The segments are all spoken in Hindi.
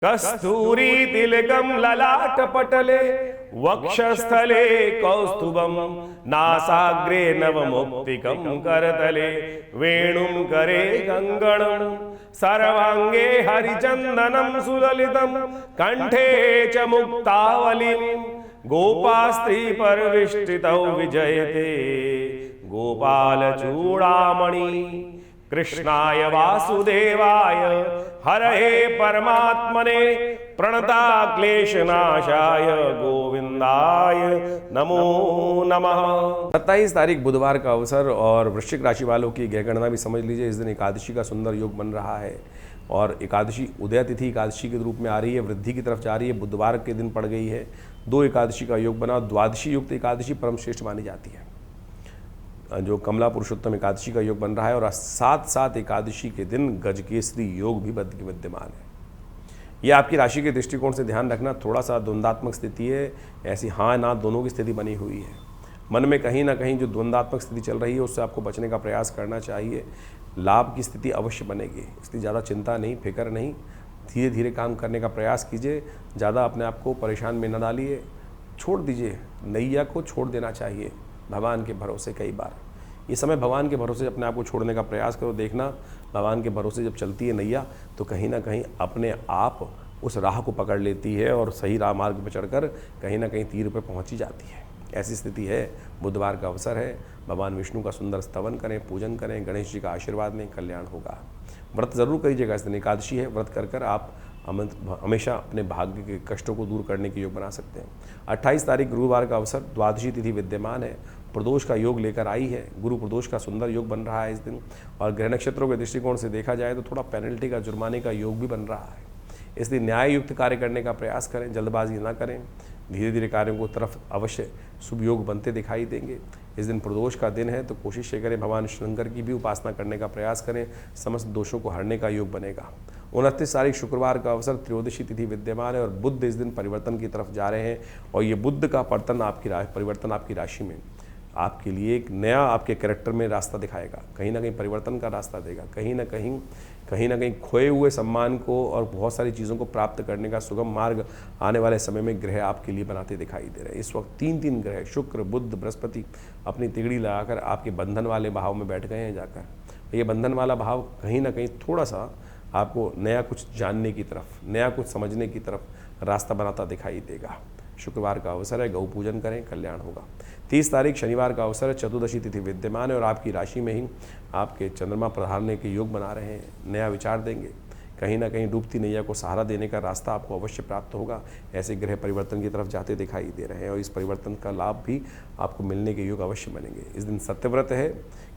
कस्तूरी तिलकम ललाटपटले वक्षस्थले कौस्तुभम नासाग्रे नवमुक्तिकं करतले वेणुं करे कंगणं सर्वांगे हरिचंदनं सुललितं कंठे च मुक्तावलिं गोपास्त्री परविष्टितौ विजयते गोपालचूड़ामणि कृष्णाय वासुदेवाय हरहे परमात्मने प्रणता क्लेशनाशाय गोविंदाय नमो नमः। 27 तारीख बुधवार का अवसर और वृश्चिक राशि वालों की ग्रहगणना भी समझ लीजिए। इस दिन एकादशी का सुंदर योग बन रहा है और एकादशी उदय तिथि एकादशी के रूप में आ रही है, वृद्धि की तरफ जा रही है। बुधवार के दिन पड़ गई है, 2 एकादशी का योग बना। द्वादशी युक्त एकादशी परम श्रेष्ठ मानी जाती है, जो कमला पुरुषोत्तम एकादशी का योग बन रहा है और साथ एकादशी के दिन गजकेसरी योग भी विद्यमान है। यह आपकी राशि के दृष्टिकोण से ध्यान रखना, थोड़ा सा द्वंद्वात्मक स्थिति है, ऐसी हाँ ना दोनों की स्थिति बनी हुई है। मन में कहीं ना कहीं जो द्वंद्वात्मक स्थिति चल रही है उससे आपको बचने का प्रयास करना चाहिए। लाभ की स्थिति अवश्य बनेगी, इसलिए ज़्यादा चिंता नहीं, फिक्र नहीं, धीरे धीरे काम करने का प्रयास कीजिए। ज़्यादा अपने आप को परेशान में न डालिए, छोड़ दीजिए, नैया को छोड़ देना चाहिए भगवान के भरोसे। कई बार ये समय भगवान के भरोसे अपने आप को छोड़ने का प्रयास करो। देखना भगवान के भरोसे जब चलती है नैया तो कहीं ना कहीं अपने आप उस राह को पकड़ लेती है और सही राह मार्ग पर चढ़कर कहीं ना कहीं तीर पर पहुंची जाती है। ऐसी स्थिति है। बुधवार का अवसर है, भगवान विष्णु का सुंदर स्तवन करें, पूजन करें, गणेश जी का आशीर्वाद लें, कल्याण होगा। व्रत जरूर करिएगा, इस दिन एकादशी है। व्रत कर कर आप हमेशा अपने भाग्य के कष्टों को दूर करने के योग बना सकते हैं। 28 तारीख गुरुवार का अवसर, द्वादशी तिथि विद्यमान है, प्रदोष का योग लेकर आई है। गुरु प्रदोष का सुंदर योग बन रहा है इस दिन और ग्रह नक्षत्रों के दृष्टिकोण से देखा जाए तो थोड़ा पेनल्टी का, जुर्माने का योग भी बन रहा है। इसलिए न्याय युक्त कार्य करने का प्रयास करें, जल्दबाजी ना करें, धीरे धीरे कार्यों को तरफ अवश्य शुभ योग बनते दिखाई देंगे। इस दिन प्रदोष का दिन है तो कोशिश ये करें भगवान शंकर की भी उपासना करने का प्रयास करें, समस्त दोषों को हरने का योग बनेगा। 29 तारीख शुक्रवार का अवसर, त्रयोदशी तिथि विद्यमान है और बुध इस दिन परिवर्तन की तरफ जा रहे हैं और ये बुध का परिवर्तन आपकी राशि में आपके लिए एक नया आपके कैरेक्टर में रास्ता दिखाएगा, कहीं ना कहीं परिवर्तन का रास्ता देगा। कहीं ना कहीं खोए हुए सम्मान को और बहुत सारी चीज़ों को प्राप्त करने का सुगम मार्ग आने वाले समय में ग्रह आपके लिए बनाते दिखाई दे रहे हैं। इस वक्त 3 ग्रह शुक्र, बुध, बृहस्पति अपनी तिगड़ी लगाकर आपके बंधन वाले भाव में बैठ गए हैं जाकर। ये बंधन वाला भाव कहीं ना कहीं थोड़ा सा आपको नया कुछ जानने की तरफ, नया कुछ समझने की तरफ रास्ता बनाता दिखाई देगा। शुक्रवार का अवसर है, गौ पूजन करें, कल्याण होगा। 30 तारीख शनिवार का अवसर है, चतुर्दशी तिथि विद्यमान है और आपकी राशि में ही आपके चंद्रमा प्रधारने के योग बना रहे हैं। नया विचार देंगे, कहीं ना कहीं डूबती नैया को सहारा देने का रास्ता आपको अवश्य प्राप्त होगा। ऐसे ग्रह परिवर्तन की तरफ जाते दिखाई दे रहे हैं और इस परिवर्तन का लाभ भी आपको मिलने के योग अवश्य बनेंगे। इस दिन सत्यव्रत है,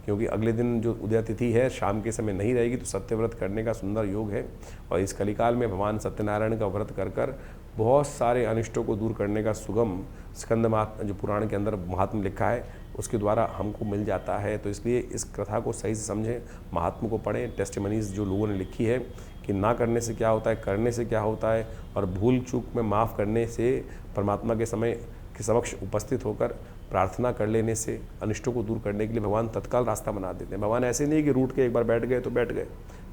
क्योंकि अगले दिन जो उदय तिथि है शाम के समय नहीं रहेगी तो सत्यव्रत करने का सुंदर योग है और इस कलिकाल में भगवान सत्यनारायण का व्रत कर कर बहुत सारे अनिष्टों को दूर करने का सुगम स्कंद महात्मा जो पुराण के अंदर महात्मा लिखा है उसके द्वारा हमको मिल जाता है। तो इसलिए इस कथा को सही से समझें, महात्मा को पढ़ें, टेस्टिमनीज जो लोगों ने लिखी है कि ना करने से क्या होता है, करने से क्या होता है और भूल चूक में माफ़ करने से, परमात्मा के समय के समक्ष उपस्थित होकर प्रार्थना कर लेने से अनिष्टों को दूर करने के लिए भगवान तत्काल रास्ता बना देते हैं। भगवान ऐसे नहीं कि रूठ के एक बार बैठ गए तो बैठ गए,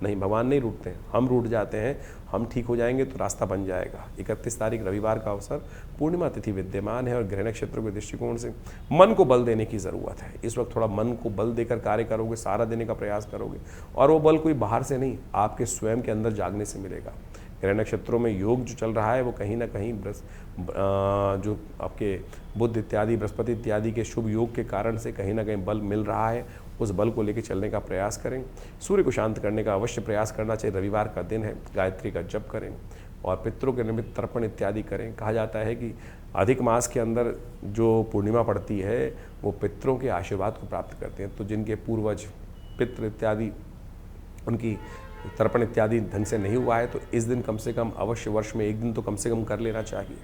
नहीं, भगवान नहीं रूठते हैं, हम रूठ जाते हैं। हम ठीक हो जाएंगे तो रास्ता बन जाएगा। 31 तारीख रविवार का अवसर, पूर्णिमा तिथि विद्यमान है और ग्रह नक्षत्रों के दृष्टिकोण से मन को बल देने की ज़रूरत है। इस वक्त थोड़ा मन को बल देकर कार्य करोगे, सहारा देने का प्रयास करोगे और वो बल कोई बाहर से नहीं, आपके स्वयं के अंदर जागने से मिलेगा। ग्रह नक्षत्रों में योग जो चल रहा है वो कहीं ना कहीं जो आपके बुध इत्यादि, बृहस्पति इत्यादि के शुभ योग के कारण से कहीं ना कहीं बल मिल रहा है। उस बल को लेकर चलने का प्रयास करें। सूर्य को शांत करने का अवश्य प्रयास करना चाहिए। रविवार का दिन है, गायत्री का जप करें और पितरों के निमित्त तर्पण इत्यादि करें। कहा जाता है कि अधिक मास के अंदर जो पूर्णिमा पड़ती है वो पितरों के आशीर्वाद को प्राप्त करते हैं। तो जिनके पूर्वज पितृ इत्यादि उनकी तर्पण इत्यादि ढंग से नहीं हुआ है तो इस दिन कम से कम अवश्य वर्ष में एक दिन तो कम से कम कर लेना चाहिए।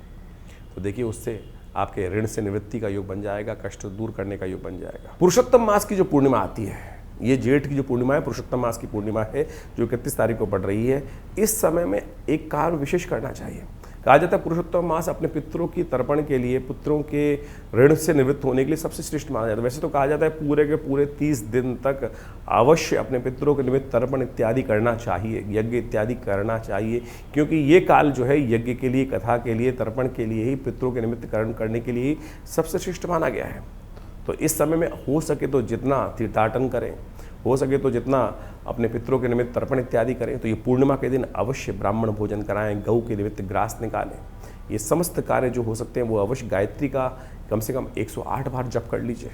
तो देखिए उससे आपके ऋण से निवृत्ति का योग बन जाएगा, कष्ट दूर करने का योग बन जाएगा। पुरुषोत्तम मास की जो पूर्णिमा आती है, ये जेठ की जो पूर्णिमा है पुरुषोत्तम मास की पूर्णिमा है जो 31 तारीख को पड़ रही है। इस समय में एक कार्य विशेष करना चाहिए। कहा जाता है पुरुषोत्तम मास अपने पितरों की तर्पण के लिए, पुत्रों के ऋण से निवृत्त होने के लिए सबसे श्रेष्ठ माना जाता है। वैसे तो कहा जाता है पूरे के पूरे 30 दिन तक अवश्य अपने पितरों के निमित्त तर्पण इत्यादि करना चाहिए, यज्ञ इत्यादि करना चाहिए, क्योंकि ये काल जो है यज्ञ के लिए, कथा के लिए, तर्पण के लिए ही, पितरों के निमित्त कर्म करने के लिए सबसे श्रेष्ठ माना गया है। तो इस समय में हो सके तो जितना तीर्थाटन करें, हो सके तो जितना अपने पितरों के निमित्त तर्पण इत्यादि करें। तो ये पूर्णिमा के दिन अवश्य ब्राह्मण भोजन कराएं, गऊ के निमित्त ग्रास निकालें। ये समस्त कार्य जो हो सकते हैं वो अवश्य गायत्री का कम से कम 108 बार जप कर लीजिए,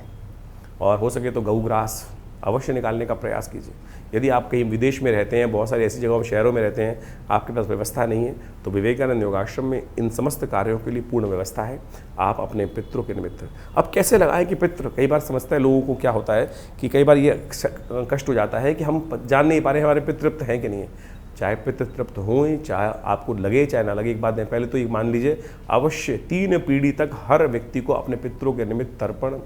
और हो सके तो गऊ ग्रास अवश्य निकालने का प्रयास कीजिए। यदि आप कहीं विदेश में रहते हैं, बहुत सारी ऐसी जगहों शहरों में रहते हैं, आपके पास व्यवस्था नहीं है, तो विवेकानंद योगाश्रम में इन समस्त कार्यों के लिए पूर्ण व्यवस्था है। आप अपने पितरों के निमित्त अब कैसे लगाएं कि पितृ, कई बार समझता है लोगों को क्या होता है कि कई बार ये कष्ट हो जाता है कि हम जान नहीं पा रहे हमारे पितृ तृप्त हैं कि नहीं है। चाहे पितृ तृप्त हों, चाहे आपको लगे चाहे ना लगे, एक बात नहीं, पहले तो ये मान लीजिए अवश्य 3 पीढ़ी तक हर व्यक्ति को अपने पितरों के निमित्त तर्पण,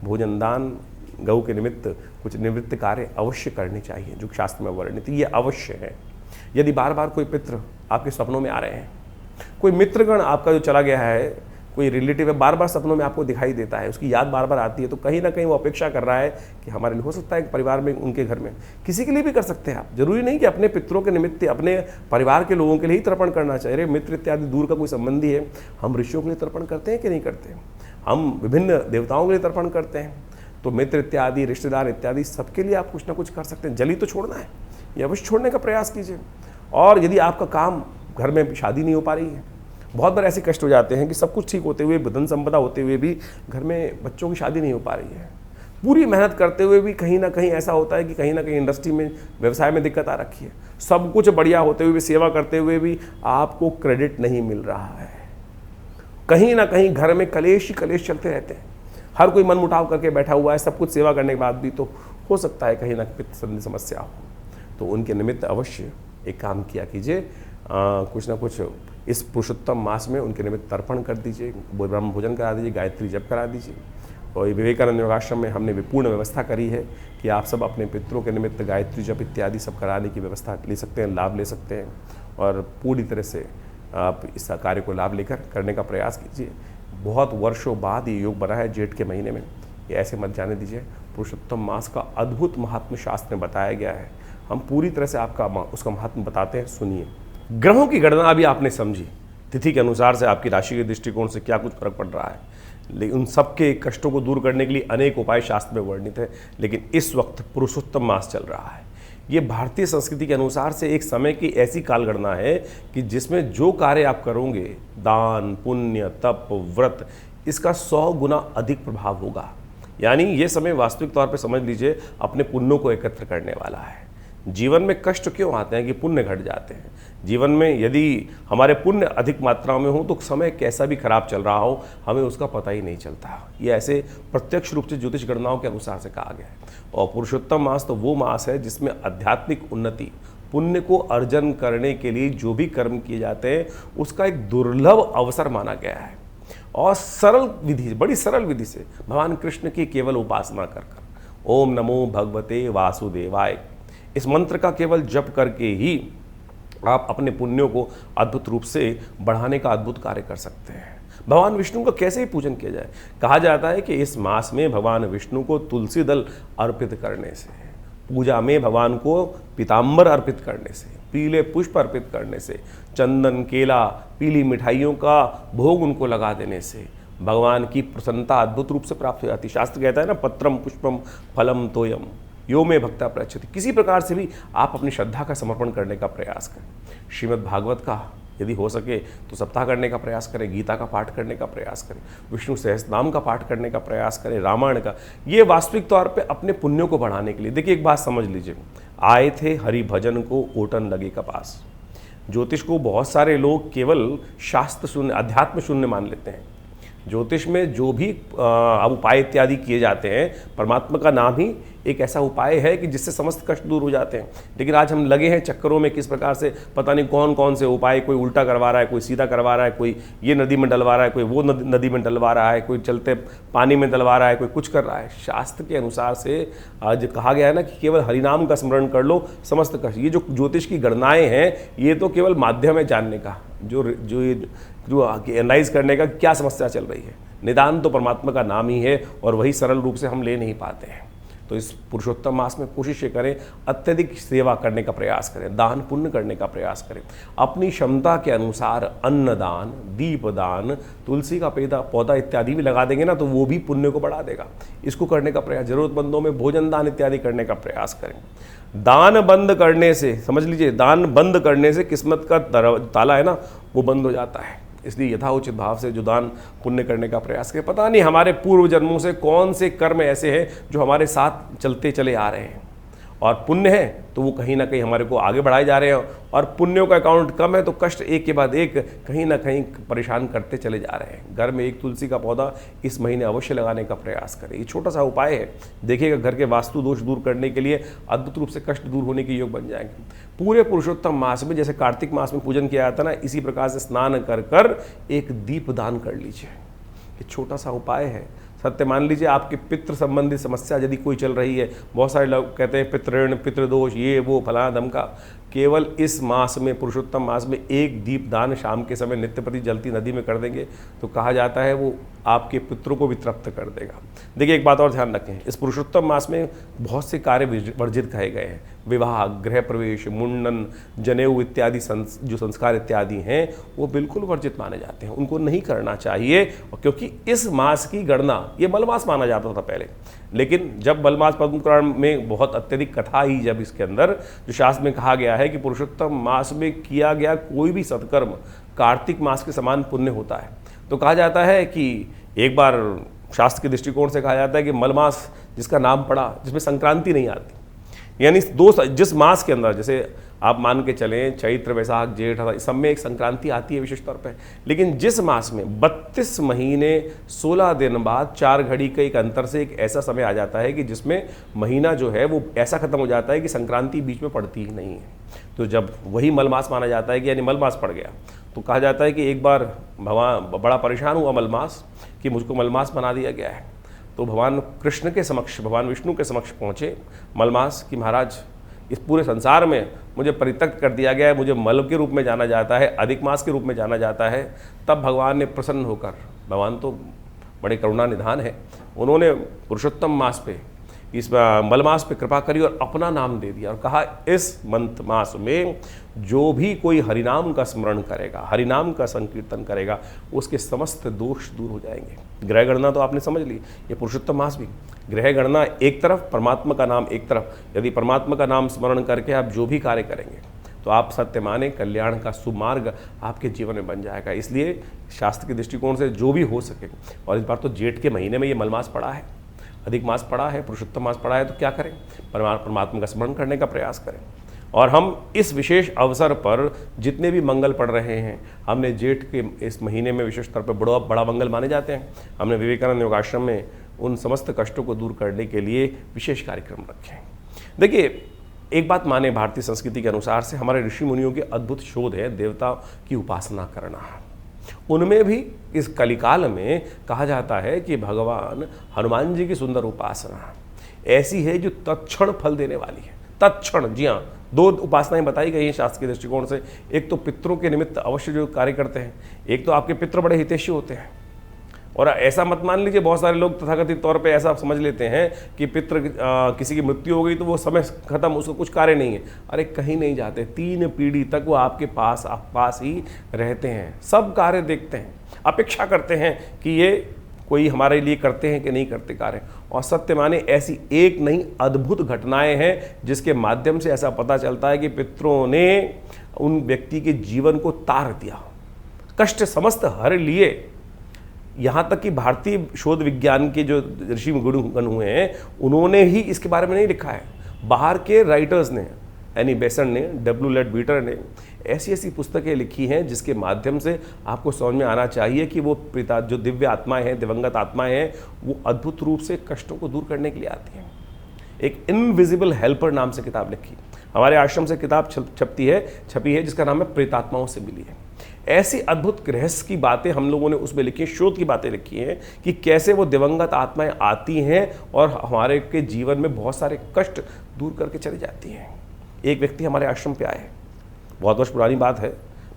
भोजन दान, गऊ के निमित्त कुछ निवृत्त कार्य अवश्य करने चाहिए, जो शास्त्र में वर्णित ये अवश्य है। यदि बार बार कोई पितृ आपके सपनों में आ रहे हैं, कोई मित्रगण आपका जो चला गया है, कोई रिलेटिव है, बार बार सपनों में आपको दिखाई देता है, उसकी याद बार बार आती है, तो कहीं ना कहीं वो अपेक्षा कर रहा है कि हमारे लिए हो सकता है परिवार में, उनके घर में, किसी के लिए भी कर सकते हैं आप। जरूरी नहीं कि अपने पितरों के निमित्त अपने परिवार के लोगों के लिए ही तर्पण करना चाहिए। मित्र इत्यादि दूर का कोई संबंधी है, हम ऋषियों के लिए तर्पण करते हैं कि नहीं करते, हम विभिन्न देवताओं के लिए तर्पण करते हैं। तो मित्र इत्यादि, रिश्तेदार इत्यादि सबके लिए आप कुछ ना कुछ कर सकते हैं। जली तो छोड़ना है, ये अवश्य छोड़ने का प्रयास कीजिए। और यदि आपका काम, घर में शादी नहीं हो पा रही है, बहुत बार ऐसे कष्ट हो जाते हैं कि सब कुछ ठीक होते हुए, धन संपदा होते हुए भी घर में बच्चों की शादी नहीं हो पा रही है, पूरी मेहनत करते हुए भी कहीं ना कहीं ऐसा होता है कि कहीं ना कहीं इंडस्ट्री में, व्यवसाय में दिक्कत आ रखी है, सब कुछ बढ़िया होते हुए भी, सेवा करते हुए भी आपको क्रेडिट नहीं मिल रहा है। कहीं ना कहीं घर में कलेश ही कलेश चलते रहते हैं, हर कोई मन मुटाव करके बैठा हुआ है, सब कुछ सेवा करने के बाद भी तो हो सकता है कहीं ना कहीं समस्या हो। तो उनके निमित्त अवश्य एक काम किया कीजिए, कुछ ना कुछ इस पुरुषोत्तम मास में उनके निमित्त तर्पण कर दीजिए, ब्रह्म भोजन करा दीजिए, गायत्री जप करा दीजिए। और विवेकानंद योगाश्रम में हमने विपूर्ण व्यवस्था करी है कि आप सब अपने पितरों के निमित्त गायत्री जप इत्यादि सब कराने की व्यवस्था ले सकते हैं, लाभ ले सकते हैं, और पूरी तरह से आप इस कार्य को लाभ लेकर करने का प्रयास कीजिए। बहुत वर्षों बाद ये योग बना है जेठ के महीने में, ये ऐसे मत जाने दीजिए। पुरुषोत्तम मास का अद्भुत महात्म्य शास्त्र में बताया गया है, हम पूरी तरह से आपका उसका महात्म्य बताते हैं, सुनिए। ग्रहों की गणना अभी आपने समझी, तिथि के अनुसार से आपकी राशि के दृष्टिकोण से क्या कुछ फर्क पड़ रहा है, लेकिन उन सबके कष्टों को दूर करने के लिए अनेक उपाय शास्त्र में वर्णित है। लेकिन इस वक्त पुरुषोत्तम मास चल रहा है, ये भारतीय संस्कृति के अनुसार से एक समय की ऐसी कालगणना है कि जिसमें जो कार्य आप करोगे, दान, पुण्य, तप, व्रत, इसका 100 गुना अधिक प्रभाव होगा। यानी ये समय वास्तविक तौर पे समझ लीजिए अपने पुण्यों को एकत्र करने वाला है। जीवन में कष्ट क्यों आते हैं कि पुण्य घट जाते हैं। जीवन में यदि हमारे पुण्य अधिक मात्रा में हो तो समय कैसा भी खराब चल रहा हो हमें उसका पता ही नहीं चलता। ये ऐसे प्रत्यक्ष रूप से ज्योतिष गणनाओं के अनुसार से कहा गया है। और पुरुषोत्तम मास तो वो मास है जिसमें आध्यात्मिक उन्नति, पुण्य को अर्जन करने के लिए जो भी कर्म किए जाते हैं उसका एक दुर्लभ अवसर माना गया है। और सरल विधि, बड़ी सरल विधि से भगवान कृष्ण की केवल उपासना कर ओम नमो भगवते वासुदेवाय, इस मंत्र का केवल जप करके ही आप अपने पुण्यों को अद्भुत रूप से बढ़ाने का अद्भुत कार्य कर सकते हैं। भगवान विष्णु का कैसे ही पूजन किया जाए, कहा जाता है कि इस मास में भगवान विष्णु को तुलसी दल अर्पित करने से, पूजा में भगवान को पीताम्बर अर्पित करने से, पीले पुष्प अर्पित करने से, चंदन, केला, पीली मिठाइयों का भोग उनको लगा देने से भगवान की प्रसन्नता अद्भुत रूप से प्राप्त हो जाती है। शास्त्र कहता है ना, पत्रम पुष्पम फलम तोयम यो में भक्ता प्रयच्छति। किसी प्रकार से भी आप अपनी श्रद्धा का समर्पण करने का प्रयास करें। श्रीमद् भागवत का यदि हो सके तो सप्ताह करने का प्रयास करें, गीता का पाठ करने का प्रयास करें, विष्णु सहस्त्रनाम का पाठ करने का प्रयास करें, रामायण का। ये वास्तविक तौर पे अपने पुण्यों को बढ़ाने के लिए। देखिए एक बात समझ लीजिए, आए थे हरि भजन को ओटन लगे कपास। ज्योतिष को बहुत सारे लोग केवल शास्त्र शून्य, अध्यात्म शून्य मान लेते हैं। ज्योतिष में जो भी उपाय इत्यादि किए जाते हैं, परमात्मा का नाम ही एक ऐसा उपाय है कि जिससे समस्त कष्ट दूर हो जाते हैं। लेकिन आज हम लगे हैं चक्करों में, किस प्रकार से पता नहीं कौन कौन से उपाय, कोई उल्टा करवा रहा है, कोई सीधा करवा रहा है, कोई ये नदी में डलवा रहा है, कोई वो नदी में डलवा रहा है, कोई चलते पानी में डलवा रहा है, कोई कुछ कर रहा है। शास्त्र के अनुसार से आज कहा गया है ना कि केवल हरिनाम का स्मरण कर लो, समस्त कष्ट। ये जो ज्योतिष की गणनाएं हैं ये तो केवल माध्यम है जानने का, जो एनालाइज करने का क्या समस्या चल रही है। निदान तो परमात्मा का नाम ही है और वही सरल रूप से हम ले नहीं पाते हैं। तो इस पुरुषोत्तम मास में कोशिश ये करें, अत्यधिक सेवा करने का प्रयास करें, दान पुण्य करने का प्रयास करें, अपनी क्षमता के अनुसार अन्नदान, दीपदान, तुलसी का पौधा इत्यादि भी लगा देंगे ना तो वो भी पुण्य को बढ़ा देगा। इसको करने का प्रयास, जरूरतमंदों में भोजन दान इत्यादि करने का प्रयास करें। दान बंद करने से, समझ लीजिए, दान बंद करने से किस्मत का ताला है ना वो बंद हो जाता है। इसलिए यथाउचित भाव से जो दान पुण्य करने का प्रयास करें। पता नहीं हमारे पूर्व जन्मों से कौन से कर्म ऐसे हैं जो हमारे साथ चलते चले आ रहे हैं, और पुण्य है तो वो कहीं ना कहीं हमारे को आगे बढ़ाए जा रहे हैं, और पुण्यों का अकाउंट कम है तो कष्ट एक के बाद एक कहीं ना कहीं परेशान करते चले जा रहे हैं। घर में एक तुलसी का पौधा इस महीने अवश्य लगाने का प्रयास करें। ये छोटा सा उपाय है, देखिएगा घर के वास्तु दोष दूर करने के लिए अद्भुत रूप से कष्ट दूर होने के योग बन जाएंगे। पूरे पुरुषोत्तम मास में, जैसे कार्तिक मास में पूजन किया जाता है ना, इसी प्रकार से स्नान कर कर एक दीप दान कर लीजिए। ये छोटा सा उपाय है। सत्य मान लीजिए आपके पितृ संबंधी समस्या यदि कोई चल रही है, बहुत सारे लोग कहते हैं पितृण, पितृदोष, ये वो फलाना धमका, केवल इस मास में, पुरुषोत्तम मास में एक दीप दान शाम के समय नित्य प्रति जलती नदी में कर देंगे तो कहा जाता है वो आपके पितरों को भी तृप्त कर देगा। देखिए एक बात और ध्यान रखें, इस पुरुषोत्तम मास में बहुत से कार्य वर्जित कहे गए हैं। विवाह, गृह प्रवेश, मुंडन, जनेऊ इत्यादि जो संस्कार इत्यादि हैं वो बिल्कुल वर्जित माने जाते हैं, उनको नहीं करना चाहिए। क्योंकि इस मास की गणना, ये मलमास माना जाता था पहले, लेकिन जब मलमास पद्म पुराण में बहुत अत्यधिक कथा आई, जब इसके अंदर जो शास्त्र में कहा गया है कि पुरुषोत्तम मास में किया गया कोई भी सत्कर्म कार्तिक मास के समान पुण्य होता है, तो कहा जाता है कि एक बार शास्त्र के दृष्टिकोण से कहा जाता है कि मलमास जिसका नाम पड़ा, जिसमें संक्रांति नहीं आती, यानी जिस मास के अंदर, जैसे आप मान के चलें चैत्र, वैशाख, जेठ, इस सब में एक संक्रांति आती है विशेष तौर पे, लेकिन जिस मास में 32 महीने 16 दिन बाद 4 घड़ी के एक अंतर से एक ऐसा समय आ जाता है कि जिसमें महीना जो है वो ऐसा खत्म हो जाता है कि संक्रांति बीच में पड़ती ही नहीं है। तो जब वही मलमास माना जाता है कि यानी मलमास पड़ गया, तो कहा जाता है कि एक बार भगवान बड़ा परेशान हुआ मलमास कि मुझको मलमास बना दिया गया है। तो भगवान कृष्ण के समक्ष, भगवान विष्णु के समक्ष पहुँचे मलमास कि महाराज इस पूरे संसार में मुझे परित्यक्त कर दिया गया है, मुझे मल के रूप में जाना जाता है, अधिक मास के रूप में जाना जाता है। तब भगवान ने प्रसन्न होकर, भगवान तो बड़े करुणा निधान है, उन्होंने पुरुषोत्तम मास पे, इस मलमास पे कृपा करी और अपना नाम दे दिया और कहा इस मंथ मास में जो भी कोई हरिनाम का स्मरण करेगा, हरिनाम का संकीर्तन करेगा, उसके समस्त दोष दूर हो जाएंगे। ग्रह गणना तो आपने समझ ली, ये पुरुषोत्तम मास भी ग्रह गणना एक तरफ, परमात्मा का नाम एक तरफ। यदि परमात्मा का नाम स्मरण करके आप जो भी कार्य करेंगे तो आप सत्य माने कल्याण का सुमार्ग आपके जीवन में बन जाएगा। इसलिए शास्त्र के दृष्टिकोण से जो भी हो सके, और इस बार तो जेठ के महीने में ये मलमास पड़ा है, अधिक मास पड़ा है, पुरुषोत्तम मास पड़ा है, तो क्या करें, परमात्मा का स्मरण करने का प्रयास करें। और हम इस विशेष अवसर पर जितने भी मंगल पढ़ रहे हैं, हमने जेठ के इस महीने में विशेष तौर पर बड़ा मंगल माने जाते हैं। हमने विवेकानंद योगाश्रम में उन समस्त कष्टों को दूर करने के लिए विशेष कार्यक्रम रखे हैं। देखिए एक बात माने, भारतीय संस्कृति के अनुसार से हमारे ऋषि मुनियों के अद्भुत शोध है देवता की उपासना करना। उनमें भी इस कलिकाल में कहा जाता है कि भगवान हनुमान जी की सुंदर उपासना ऐसी है जो तत्क्षण फल देने वाली है। तत्क्षण, जी हाँ, 2 उपासनाएं बताई गई हैं शास्त्र के दृष्टिकोण से। एक तो पितरों के निमित्त अवश्य जो कार्य करते हैं, एक तो आपके पितृ बड़े हितैषी होते हैं। और ऐसा मत मान लीजिए, बहुत सारे लोग तथाकथित तौर पे ऐसा समझ लेते हैं कि पितृ किसी की मृत्यु हो गई तो वो समय खत्म, उसको कुछ कार्य नहीं है। अरे कहीं नहीं जाते, 3 पीढ़ी तक वो आपके पास ही रहते हैं, सब कार्य देखते हैं, अपेक्षा करते हैं कि ये कोई हमारे लिए करते हैं कि नहीं करते कार्य। और सत्य माने ऐसी एक नहीं अद्भुत घटनाएं हैं जिसके माध्यम से ऐसा पता चलता है कि पितरों ने उन व्यक्ति के जीवन को तार दिया, कष्ट समस्त हर लिए। यहाँ तक कि भारतीय शोध विज्ञान के जो ऋषि गण हुए हैं उन्होंने ही इसके बारे में नहीं लिखा है, बाहर के राइटर्स ने, एनी बेसन ने, डब्ल्यू लेड बीटर ने ऐसी पुस्तकें लिखी हैं जिसके माध्यम से आपको समझ में आना चाहिए कि वो पिता जो दिव्य आत्माएं हैं, दिवंगत आत्माएं हैं, वो अद्भुत रूप से कष्टों को दूर करने के लिए आती हैं। एक इनविजिबल हेल्पर नाम से किताब लिखी। हमारे आश्रम से किताब छपी है जिसका नाम है प्रेतात्माओं से मिली है। ऐसी अद्भुत रहस्य की बातें हम लोगों ने उसमें लिखी हैं, शोध की बातें लिखी हैं कि कैसे वो दिवंगत आत्माएं आती हैं और हमारे के जीवन में बहुत सारे कष्ट दूर करके चली जाती हैं। एक व्यक्ति हमारे आश्रम पे आए, बहुत वर्ष पुरानी बात है,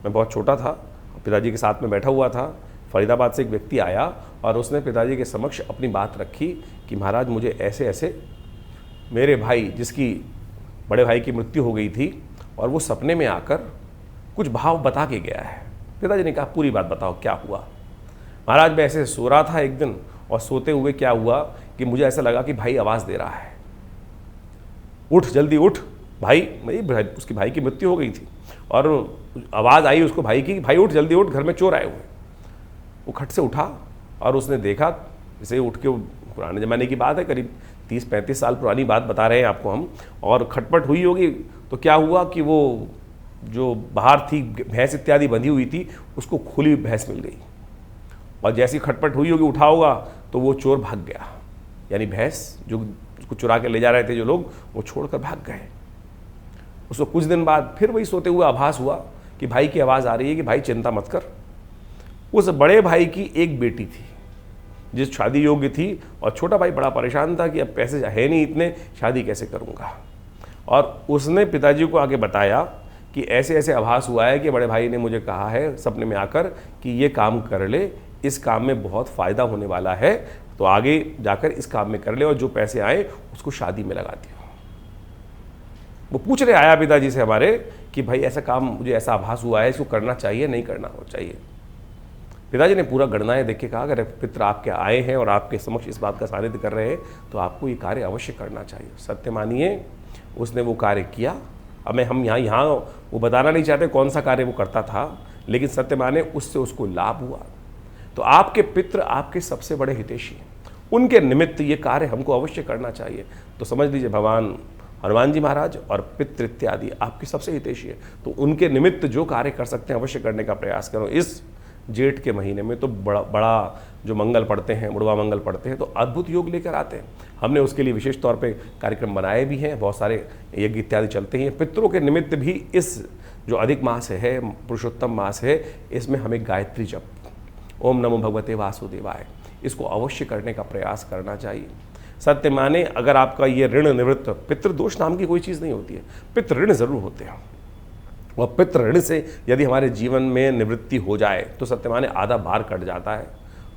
मैं बहुत छोटा था, पिताजी के साथ में बैठा हुआ था। फरीदाबाद से एक व्यक्ति आया और उसने पिताजी के समक्ष अपनी बात रखी कि महाराज मुझे ऐसे ऐसे मेरे भाई, जिसकी बड़े भाई की मृत्यु हो गई थी, और वो सपने में आकर कुछ भाव बता के गया है। पिताजी ने कहा पूरी बात बताओ क्या हुआ। महाराज मैं ऐसे सो रहा था एक दिन, और सोते हुए क्या हुआ कि मुझे ऐसा लगा कि भाई आवाज़ दे रहा है, उठ जल्दी उठ भाई। उसकी भाई की मृत्यु हो गई थी और आवाज़ आई उसको भाई की, भाई उठ जल्दी उठ, घर में चोर आए हुए। वो खट से उठा और उसने देखा, इसे उठ के, पुराने ज़माने की बात है, करीब 30-35 साल पुरानी बात बता रहे हैं आपको हम, और खटपट हुई होगी। तो क्या हुआ कि वो जो बाहर थी भैंस इत्यादि बंधी हुई थी, उसको खुली भैंस मिल गई, और जैसी खटपट हुई होगी, उठा होगा, तो वो चोर भाग गया। यानी भैंस जो उसको चुरा के ले जा रहे थे जो लोग, वो छोड़कर भाग गए। उसको कुछ दिन बाद फिर वही सोते हुए आभास हुआ कि भाई की आवाज़ आ रही है कि भाई चिंता मत कर। उस बड़े भाई की एक बेटी थी जिस शादी योग्य थी, और छोटा भाई बड़ा परेशान था कि अब पैसे है नहीं इतने, शादी कैसे करूँगा। और उसने पिताजी को आगे बताया कि ऐसे ऐसे आभास हुआ है कि बड़े भाई ने मुझे कहा है सपने में आकर कि ये काम कर ले, इस काम में बहुत फ़ायदा होने वाला है, तो आगे जाकर इस काम में कर ले, और जो पैसे आए उसको शादी में लगा दियो। वो पूछ रहे आया पिताजी से हमारे कि भाई ऐसा काम, मुझे ऐसा आभास हुआ है, इसको करना चाहिए नहीं करना हो चाहिए। पिताजी ने पूरा गणनाएं देख के कहा अगर पित्र आपके आए हैं और आपके समक्ष इस बात का सानिध्य कर रहे हैं तो आपको ये कार्य अवश्य करना चाहिए। सत्य मानिए उसने वो कार्य किया। अब हम यहाँ वो बताना नहीं चाहते कौन सा कार्य वो करता था, लेकिन सत्य माने उससे उसको लाभ हुआ। तो आपके पितृ आपके सबसे बड़े हितैषी हैं, उनके निमित्त ये कार्य हमको अवश्य करना चाहिए। तो समझ लीजिए भगवान हनुमान जी महाराज और पितृ इत्यादि आपके सबसे हितैषी है, तो उनके निमित्त जो कार्य कर सकते हैं अवश्य करने का प्रयास करो। इस जेठ के महीने में तो बड़ा जो मंगल पढ़ते हैं, मुड़वा मंगल पढ़ते हैं, तो अद्भुत योग लेकर आते हैं। हमने उसके लिए विशेष तौर पे कार्यक्रम बनाए भी हैं, बहुत सारे यज्ञ इत्यादि चलते हैं। पितरों के निमित्त भी इस जो अधिक मास है, पुरुषोत्तम मास है, इसमें हमें गायत्री जप, ओम नमो भगवते वासुदेवाय, इसको अवश्य करने का प्रयास करना चाहिए। सत्य माने अगर आपका ये ऋण निवृत्त, पितृदोष नाम की कोई चीज़ नहीं होती है, पितृ ऋण जरूर होते हैं, और पितृ ऋण से यदि हमारे जीवन में निवृत्ति हो जाए तो सत्य माने आधा भार कट जाता है।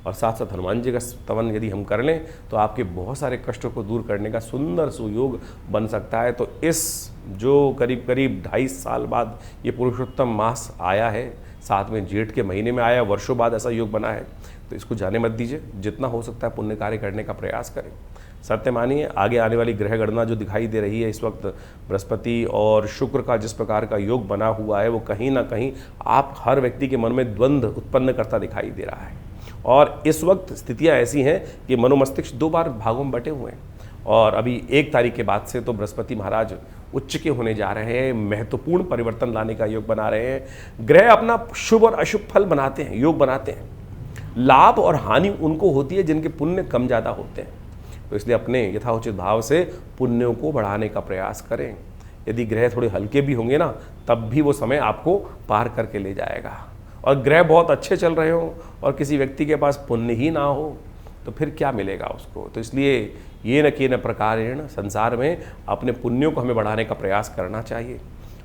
और साथ साथ हनुमान जी का स्तवन यदि हम कर लें तो आपके बहुत सारे कष्टों को दूर करने का सुंदर सुयोग बन सकता है। तो इस जो करीब करीब 2.5 साल बाद ये पुरुषोत्तम मास आया है, साथ में जेठ के महीने में आया, वर्षों बाद ऐसा योग बना है, तो इसको जाने मत दीजिए। जितना हो सकता है पुण्य कार्य करने का प्रयास करें। सत्य मानिए आगे आने वाली ग्रह गणना जो दिखाई दे रही है इस वक्त, बृहस्पति और शुक्र का जिस प्रकार का योग बना हुआ है, वो कहीं ना कहीं आप हर व्यक्ति के मन में द्वंद्व उत्पन्न करता दिखाई दे रहा है। और इस वक्त स्थितियां ऐसी हैं कि मनोमस्तिष्क 2 बार भागों में बटे हुए हैं, और अभी 1 तारीख के बाद से तो बृहस्पति महाराज उच्च के होने जा रहे हैं, महत्वपूर्ण परिवर्तन लाने का योग बना रहे हैं। ग्रह अपना शुभ और अशुभ फल बनाते हैं, योग बनाते हैं। लाभ और हानि उनको होती है जिनके पुण्य कम ज़्यादा होते हैं। तो इसलिए अपने यथाउचित भाव से पुण्यों को बढ़ाने का प्रयास करें। यदि ग्रह थोड़े हल्के भी होंगे ना, तब भी वो समय आपको पार करके ले जाएगा। और ग्रह बहुत अच्छे चल रहे हो और किसी व्यक्ति के पास पुण्य ही ना हो तो फिर क्या मिलेगा उसको। तो इसलिए ये न कि न प्रकारेण संसार में अपने पुण्यों को हमें बढ़ाने का प्रयास करना चाहिए।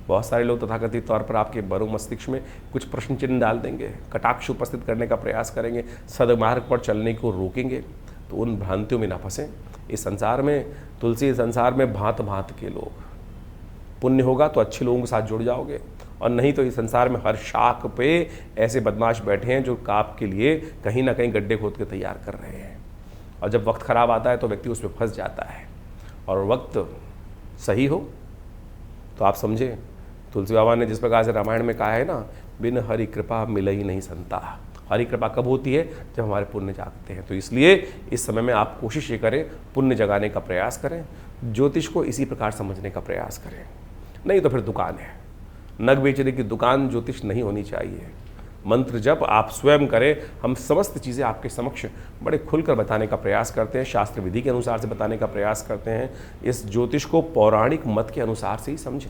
बहुत सारे लोग तथाकथित तौर पर आपके बरो मस्तिष्क में कुछ प्रश्न चिन्ह डाल देंगे, कटाक्ष उपस्थित करने का प्रयास करेंगे, सदमार्ग पर चलने को रोकेंगे, तो उन भ्रांतियों में ना फंसें। इस संसार में, तुलसी संसार में भांत भांत के लोग, पुण्य होगा तो अच्छे लोगों के साथ जुड़ जाओगे, और नहीं तो इस संसार में हर शाख पे ऐसे बदमाश बैठे हैं जो काप के लिए कहीं ना कहीं गड्ढे खोद के तैयार कर रहे हैं। और जब वक्त खराब आता है तो व्यक्ति उसमें फंस जाता है। और वक्त सही हो तो आप समझे, तुलसी बाबा ने जिस प्रकार से रामायण में कहा है ना, बिन हरि कृपा मिल ही नहीं संता। हरि कृपा कब होती है? जब हमारे पुण्य जागते हैं। तो इसलिए इस समय में आप कोशिश ये करें, पुण्य जगाने का प्रयास करें, ज्योतिष को इसी प्रकार समझने का प्रयास करें। नहीं तो फिर दुकान है, नग बेचने की दुकान ज्योतिष नहीं होनी चाहिए। मंत्र जप आप स्वयं करें। हम समस्त चीज़ें आपके समक्ष बड़े खुलकर बताने का प्रयास करते हैं, शास्त्र विधि के अनुसार से बताने का प्रयास करते हैं। इस ज्योतिष को पौराणिक मत के अनुसार से ही समझें।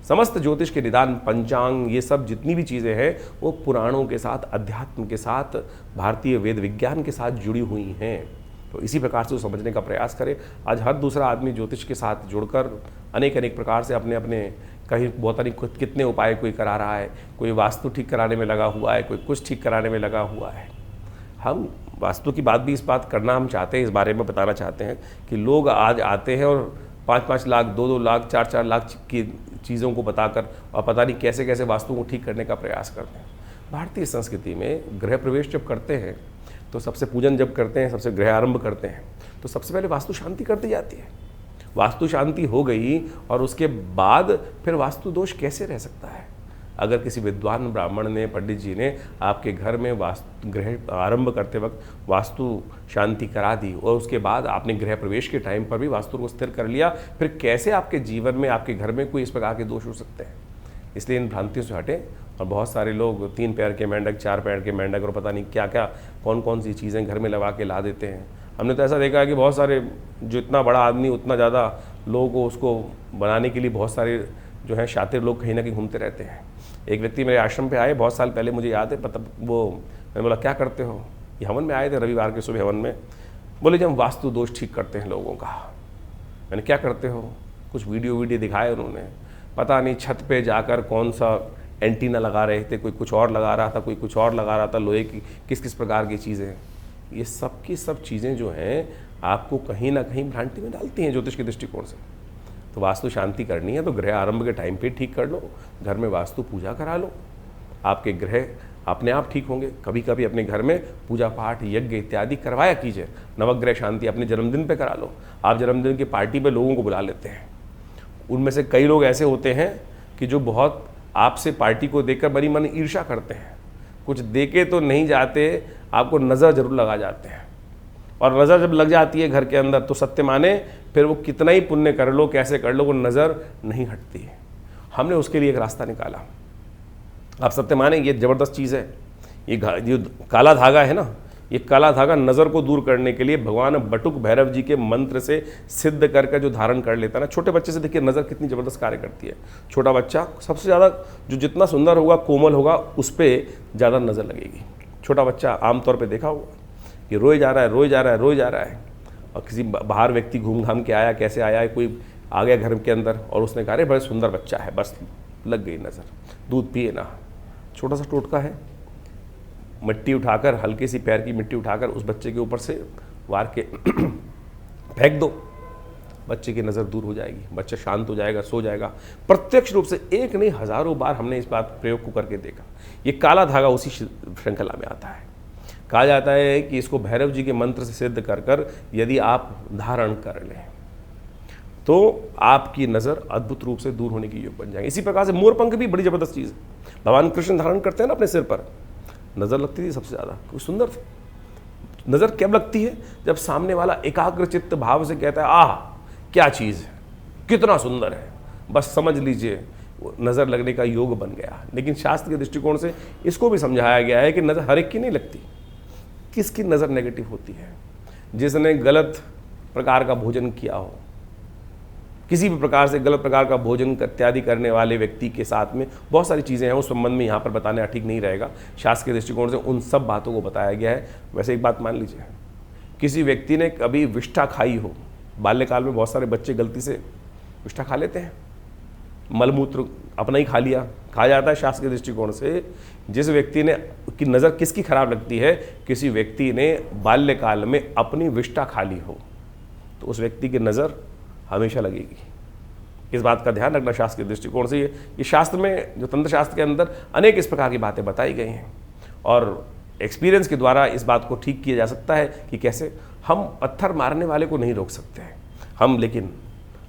समस्त ज्योतिष के निदान, पंचांग, ये सब जितनी भी चीज़ें हैं वो पुराणों के साथ, अध्यात्म के साथ, भारतीय वेद विज्ञान के साथ जुड़ी हुई हैं। तो इसी प्रकार से वो समझने का प्रयास करें। आज हर दूसरा आदमी ज्योतिष के साथ जुड़कर अनेक अनेक प्रकार से अपने अपने कहीं बहुत सारी कितने उपाय कोई करा रहा है। कोई वास्तु ठीक कराने में लगा हुआ है, कोई कुछ ठीक कराने में लगा हुआ है। हम वास्तु की बात भी इस बात करना हम चाहते हैं, इस बारे में बताना चाहते हैं कि लोग आज आते हैं और 5-5 लाख, 2-2 लाख, 4-4 लाख की चीज़ों को बताकर और पता नहीं कैसे कैसे वास्तु को ठीक करने का प्रयास करते हैं। भारतीय संस्कृति में गृह प्रवेश जब करते हैं तो सबसे पूजन जब करते हैं, सबसे गृह आरंभ करते हैं तो सबसे पहले वास्तु शांति कर दी जाती है। वास्तु शांति हो गई और उसके बाद फिर वास्तु दोष कैसे रह सकता है? अगर किसी विद्वान ब्राह्मण ने, पंडित जी ने आपके घर में वास्तु गृह आरंभ करते वक्त वास्तु शांति करा दी और उसके बाद आपने गृह प्रवेश के टाइम पर भी वास्तु को स्थिर कर लिया, फिर कैसे आपके जीवन में, आपके घर में कोई इस प्रकार के दोष हो सकते हैं? इसलिए इन भ्रांतियों से हटें। और बहुत सारे लोग 3 पैर के मेंढक, 4 पैर के मेंढक और पता नहीं क्या क्या कौन कौन सी चीज़ें घर में लगा के ला देते हैं। हमने तो ऐसा देखा है कि बहुत सारे, जो इतना बड़ा आदमी उतना ज़्यादा लोगों को उसको बनाने के लिए बहुत सारे जो हैं शातिर लोग कहीं ना कहीं घूमते रहते हैं। एक व्यक्ति मेरे आश्रम पे आए बहुत साल पहले, मुझे याद है, मैंने बोला क्या करते हो? ये हवन में आए थे, रविवार के सुबह हवन में। बोले जब हम वास्तु दोष ठीक करते हैं लोगों का। मैंने क्या करते हो? कुछ वीडियो दिखाए उन्होंने, पता नहीं छत पे जाकर कौन सा एंटीना लगा रहे थे, कोई कुछ और लगा रहा था, कोई कुछ और लगा रहा था, लोहे की किस किस प्रकार की चीज़ें। ये सब की सब चीज़ें जो हैं आपको कहीं ना कहीं भ्रांति में डालती हैं ज्योतिष के दृष्टिकोण से। तो वास्तु शांति करनी है तो गृह आरंभ के टाइम पे ठीक कर लो, घर में वास्तु पूजा करा लो, आपके ग्रह अपने आप ठीक होंगे। कभी कभी अपने घर में पूजा पाठ, यज्ञ इत्यादि करवाया कीजिए। नवग्रह शांति अपने जन्मदिन पे करा लो। आप जन्मदिन की पार्टी पे लोगों को बुला लेते हैं, उनमें से कई लोग ऐसे होते हैं कि जो बहुत आपसे पार्टी को देखकर बड़ी मन ईर्ष्या करते हैं, कुछ देके तो नहीं जाते, आपको नज़र जरूर लगा जाते हैं। और नज़र जब लग जाती है घर के अंदर तो सत्य माने फिर वो कितना ही पुण्य कर लो, कैसे कर लो, वो नज़र नहीं हटती है। हमने उसके लिए एक रास्ता निकाला। आप सत्य माने ये ज़बरदस्त चीज़ है। ये जो काला धागा है ना, ये काला धागा नज़र को दूर करने के लिए भगवान बटुक भैरव जी के मंत्र से सिद्ध करके जो धारण कर लेता है ना, छोटे बच्चे से देखिए नज़र कितनी ज़बरदस्त कार्य करती है। छोटा बच्चा सबसे ज़्यादा जो जितना सुंदर होगा, कोमल होगा, उस पर ज़्यादा नज़र लगेगी। छोटा बच्चा आमतौर पे देखा होगा कि रोए जा रहा है, रोए जा रहा है, रोए जा रहा है, और किसी बाहर व्यक्ति घूम घाम के आया, कैसे आया है, कोई आ गया घर के अंदर और उसने कहा अरे बड़े सुंदर बच्चा है, बस लग गई नज़र, दूध पिए ना। छोटा सा टोटका है, मिट्टी उठाकर, हल्की सी पैर की मिट्टी उठाकर उस बच्चे के ऊपर से वार के फेंक दो, बच्चे की नज़र दूर हो जाएगी, बच्चा शांत हो जाएगा, सो जाएगा। प्रत्यक्ष रूप से एक नहीं हज़ारों बार हमने इस बात प्रयोग को करके देखा। ये काला धागा उसी श्रृंखला में आता है। कहा जाता है कि इसको भैरव जी के मंत्र से सिद्ध कर कर यदि आप धारण कर लें तो आपकी नज़र अद्भुत रूप से दूर होने की योग बन जाएगी। इसी प्रकार से मोरपंख भी बड़ी ज़बरदस्त चीज़ है। भगवान कृष्ण धारण करते हैं ना अपने सिर पर, नज़र लगती थी सबसे ज़्यादा, कुछ सुंदर थी। नज़र कब लगती है? जब सामने वाला एकाग्रचित्त भाव से कहता है आह क्या चीज़ है, कितना सुंदर है, बस समझ लीजिए वो नज़र लगने का योग बन गया। लेकिन शास्त्र के दृष्टिकोण से इसको भी समझाया गया है कि नज़र हर एक की नहीं लगती। किसकी नज़र नेगेटिव होती है? जिसने गलत प्रकार का भोजन किया हो, किसी भी प्रकार से गलत प्रकार का भोजन इत्यादि करने वाले व्यक्ति के साथ में बहुत सारी चीज़ें हैं, उस संबंध में यहाँ पर बताना ठीक नहीं रहेगा। शास्त्र के दृष्टिकोण से उन सब बातों को बताया गया है। वैसे एक बात मान लीजिए, किसी व्यक्ति ने कभी विष्ठा खाई हो, बाल्यकाल में बहुत सारे बच्चे गलती से विष्ठा खा लेते हैं, मलमूत्र अपना ही खा लिया। कहा जाता है शास्त्र के दृष्टिकोण से जिस व्यक्ति ने की नज़र किसकी खराब लगती है, किसी व्यक्ति ने बाल्यकाल में अपनी विष्ठा खा ली हो तो उस व्यक्ति की नज़र हमेशा लगेगी। इस बात का ध्यान रखना शास्त्र के दृष्टिकोण से। ये शास्त्र में, जो तंत्र शास्त्र के अंदर अनेक इस प्रकार की बातें बताई गई हैं और एक्सपीरियंस के द्वारा इस बात को ठीक किया जा सकता है कि कैसे हम पत्थर मारने वाले को नहीं रोक सकते हैं हम, लेकिन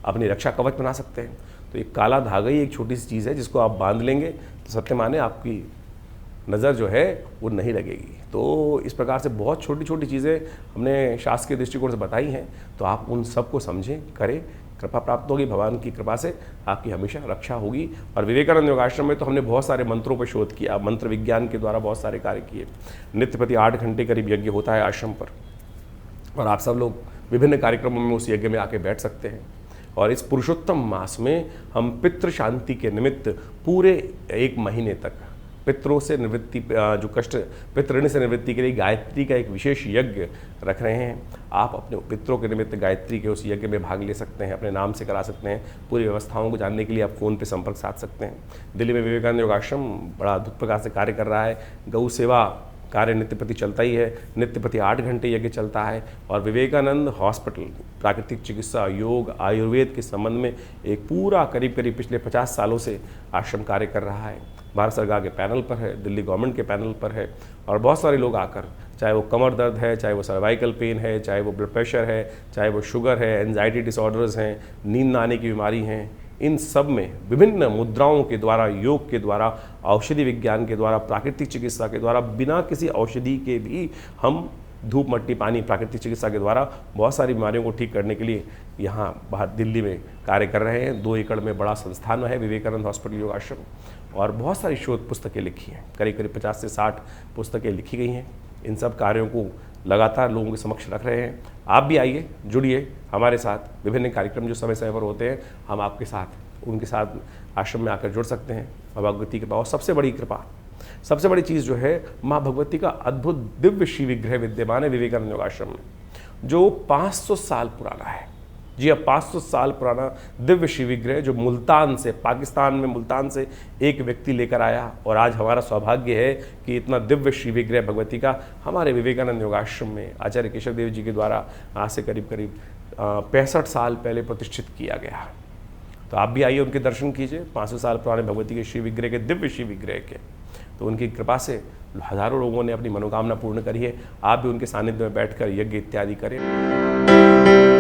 अपनी रक्षा कवच बना सकते हैं। तो एक काला धागा ही एक छोटी सी चीज़ है जिसको आप बांध लेंगे तो सत्य माने आपकी नज़र जो है वो नहीं लगेगी। तो इस प्रकार से बहुत छोटी छोटी चीज़ें हमने शास्त्र के दृष्टिकोण से बताई हैं, तो आप उन सब को समझें, करें, कृपा प्राप्त होगी। भगवान की कृपा से आपकी हमेशा रक्षा होगी। और विवेकानंद योगाश्रम में तो हमने बहुत सारे मंत्रों पर शोध किया, मंत्र विज्ञान के द्वारा बहुत सारे कार्य किए। नित्य प्रति 8 घंटे करीब यज्ञ होता है आश्रम पर, और आप सब लोग विभिन्न कार्यक्रमों में उस यज्ञ में आके बैठ सकते हैं। और इस पुरुषोत्तम मास में हम पितृ शांति के निमित्त पूरे 1 महीने तक पितरों से निवृत्ति, जो कष्ट पितृऋण से निवृत्ति के लिए गायत्री का एक विशेष यज्ञ रख रहे हैं। आप अपने पितरों के निमित्त गायत्री के उस यज्ञ में भाग ले सकते हैं, अपने नाम से करा सकते हैं। पूरी व्यवस्थाओं को जानने के लिए आप फ़ोन पे संपर्क साध सकते हैं। दिल्ली में विवेकानंद योगाश्रम बड़ा अद्भुत प्रकार से कार्य कर रहा है। गौ सेवा कार्य नित्य प्रति चलता ही है, नित्य प्रति 8 घंटे यज्ञ चलता है। और विवेकानंद हॉस्पिटल प्राकृतिक चिकित्सा, योग, आयुर्वेद के संबंध में एक पूरा करीब पिछले 50 सालों से आश्रम कार्य कर रहा है। भारत सरकार के पैनल पर है, दिल्ली गवर्नमेंट के पैनल पर है, और बहुत सारे लोग आकर, चाहे वो कमर दर्द है, चाहे वो सर्वाइकल पेन है, चाहे वो ब्लड प्रेशर है, चाहे वो शुगर है, एंजाइटी डिसऑर्डर्स हैं, नींद न आने की बीमारी हैं, इन सब में विभिन्न मुद्राओं के द्वारा, योग के द्वारा, औषधि विज्ञान के द्वारा, प्राकृतिक चिकित्सा के द्वारा, बिना किसी औषधि के भी हम धूप मट्टी पानी प्राकृतिक चिकित्सा के द्वारा बहुत सारी बीमारियों को ठीक करने के लिए यहाँ बाहर दिल्ली में कार्य कर रहे हैं। 2 एकड़ में बड़ा संस्थान है विवेकानंद हॉस्पिटल योगाश्रम, और बहुत सारी शोध पुस्तकें लिखी हैं, करीब 50 से 60 पुस्तकें लिखी गई हैं। इन सब कार्यों को लगातार लोगों के समक्ष रख रहे हैं। आप भी आइए, जुड़िए हमारे साथ। विभिन्न कार्यक्रम जो समय समय पर होते हैं, हम आपके साथ उनके साथ आश्रम में आकर जुड़ सकते हैं। माँ भगवती की कृपा, और सबसे बड़ी कृपा, सबसे बड़ी चीज़ जो है, माँ भगवती का अद्भुत दिव्य श्री विग्रह विद्यमान है विवेकानंद योगाश्रम में, जो 500 साल पुराना है। जी हाँ, 500 साल पुराना दिव्य श्री विग्रह, जो मुल्तान से, पाकिस्तान में मुल्तान से एक व्यक्ति लेकर आया। और आज हमारा सौभाग्य है कि इतना दिव्य श्री विग्रह भगवती का हमारे विवेकानंद योगाश्रम में आचार्य केशव देव जी के द्वारा आज से करीब 65 साल पहले प्रतिष्ठित किया गया। तो आप भी आइए, उनके दर्शन कीजिए, 500 साल पुराने भगवती के श्री विग्रह के, दिव्य श्री विग्रह के। तो उनकी कृपा से हजारों लोगों ने अपनी मनोकामना पूर्ण करी है। आप भी उनके सानिध्य में बैठकर यज्ञ इत्यादि करें।